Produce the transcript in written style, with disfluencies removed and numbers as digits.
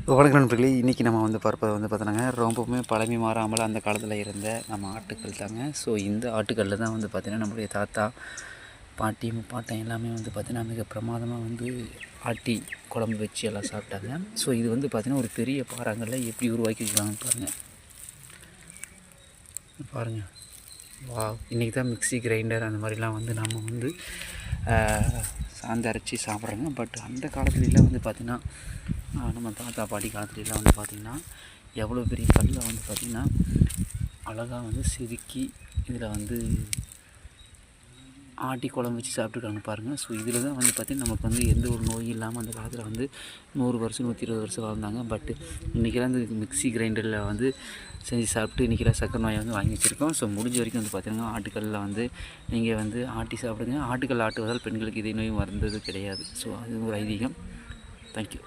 வணக்கம் நண்பர்களே, இன்றைக்கி நம்ம வந்து பார்ப்பது வந்து பார்த்தோன்னாங்க, ரொம்பவுமே பழமை மாறாமல் அந்த காலத்தில் இருந்த நம்ம ஆட்டுக்கள் தாங்க. ஸோ இந்த ஆட்டுக்களில் தான் வந்து பார்த்திங்கன்னா நம்மளுடைய தாத்தா பாட்டி முப்பாட்டன் எல்லாமே வந்து பார்த்திங்கன்னா மிக பிரமாதமாக வந்து ஆட்டி குழம்பு வச்சு எல்லாம் சாப்பிட்டாங்க. ஸோ இது வந்து பார்த்திங்கன்னா ஒரு பெரிய பாறாங்கல்ல எப்படி உருவாக்கி வைக்கலாம்னு பாருங்கள். வா, இன்றைக்கி தான் மிக்ஸி கிரைண்டர் அந்த மாதிரிலாம் வந்து நம்ம வந்து சாந்து அரைச்சி சாப்பிட்றோங்க. பட் அந்த காலத்துலலாம் வந்து பார்த்திங்கன்னா நம்ம தாத்தா பாட்டி காலத்துலலாம் வந்து பார்த்திங்கன்னா எவ்வளோ பெரிய கல்லை வந்து பார்த்திங்கன்னா அழகாக வந்து செதுக்கி இதில் வந்து ஆட்டி குழம்பு வச்சு சாப்பிட்ருக்காங்க பாருங்கள். ஸோ இதில் தான் வந்து பார்த்திங்கன்னா நமக்கு வந்து எந்த ஒரு நோயும் இல்லாமல் அந்த காலத்தில் வந்து 100 வருஷம் 120 வருஷம் வாழ்ந்தாங்க. பட் இன்றைக்கெல்லாம் இந்த மிக்ஸி கிரைண்டரில் வந்து செஞ்சு சாப்பிட்டு இன்றைக்கெல்லாம் சக்கரை நோயை வந்து வாங்கி வச்சுருக்கோம். ஸோ முடிஞ்ச வரைக்கும் வந்து பார்த்திங்கன்னா ஆட்டுக்கல்லில் வந்து நீங்கள் வந்து ஆட்டி சாப்பிடுங்க. ஆட்டுக்கல் ஆட்டுவதால் பெண்களுக்கு இதே நோயும் வந்தது கிடையாது. ஸோ அது ஒரு ஐதீகம். தேங்க்யூ.